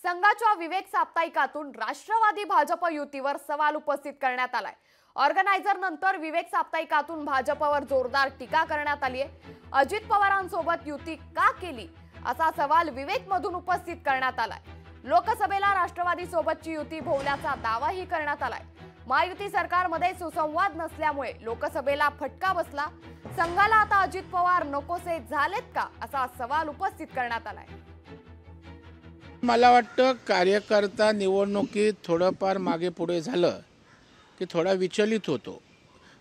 संघाच्या विवेक साप्ताहिकातून राष्ट्रवादी भाजप युतीवर सवाल उपस्थित करण्यात आलाय। ऑर्गनायझर नंतर विवेक साप्ताहिकातून भाजपवर जोरदार टीका करण्यात आली आहे। अजित पवारांसोबत युती का केली असा सवाल विवेक मधून उपस्थित करण्यात आलाय। लोकसभेला राष्ट्रवादी सोबतची युती भोवल्याचा दावाही करण्यात आलाय। महायुती सरकारमध्ये सुसंवाद नसल्यामुळे लोकसभेला फटका बसला। संघाला आता अजित पवार नकोसे झालेत का असा सवाल उपस्थित करण्यात आलाय। मला वाटतं कार्यकर्ता निवडणुकीत थोडंफार मागे पुढे झालं की थोडा विचलित होतो,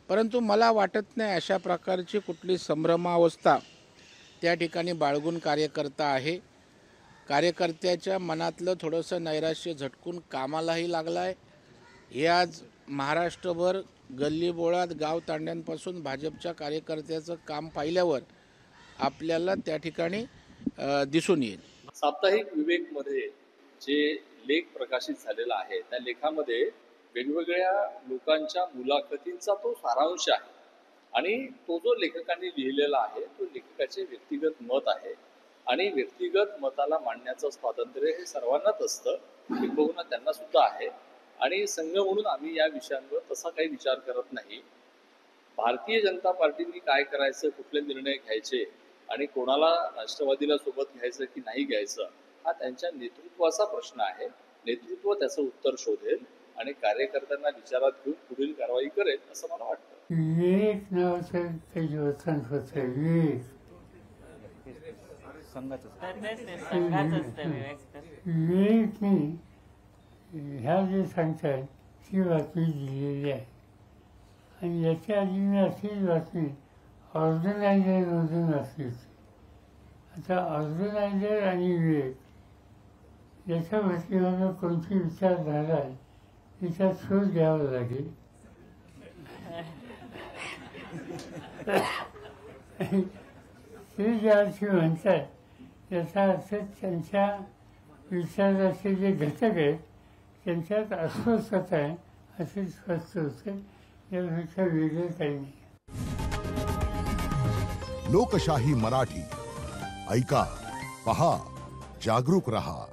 परंतु मला वाटत नाही अशा प्रकारची कुठली संभ्रमावस्था त्या ठिकाणी बाळगून कार्यकर्ता आहे। कार्यकर्त्याच्या मनातलं थोडंसं नैराश्य झटकून कामालाही लागलं आहे। हे आज महाराष्ट्रभर गल्लीबोळात गाव तांड्यांपासून भाजपच्या कार्यकर्त्याचं काम पाहिल्यावर आपल्याला त्या ठिकाणी दिसून येईल। साप्ताहिक विवेक मध्ये जे लेख प्रकाशित झालेला आहे त्या लेखामध्ये वेगवेगळ्या लोकांच्या मुलाखतींचा तो सारांश आहे आणि तो जो लेखकांनी लिहिलेला आहे तो लेखकाचे व्यक्तिगत मत आहे आणि व्यक्तिगत मताला मांडण्याचं स्वातंत्र्य हे सर्वांनाच असतं, किंबहुना त्यांना सुद्धा आहे आणि संघ म्हणून आम्ही या विषयांवर तसा काही विचार करत नाही। भारतीय जनता पार्टीने काय करायचं, कुठले निर्णय घ्यायचे आणि कोणाला राष्ट्रवादीला सोबत घ्यायचं की नाही घ्यायचं हा त्यांच्या नेतृत्वाचा प्रश्न आहे। नेतृत्व त्याचं उत्तर शोधेल आणि कार्यकर्त्यांना विचारात घेऊन पुढील कारवाई करेल असं मला वाटतं। विवेक नावाचं काही वचन होतं, विवेकने ह्या जे सांगतात ती बातमी दिलेली आहे आणि याच्या आधी मी अशीच बातमी ऑर्गनायझरमधून असली। आता ऑर्गनायझर आणि विवेक याच्या वतीनं कोणती विचारधारा आहे तिचा शोध घ्यावा लागेल। ते जे अर्थी म्हणतात त्याचा अर्थ त्यांच्या विचाराचे जे घटक आहेत त्यांच्यात अस्वस्थता आहे असे स्पष्ट होते। यापेक्षा वेगळे काही नाही। लोकशाही मराठी ऐका, पहा, जागरूक रहा।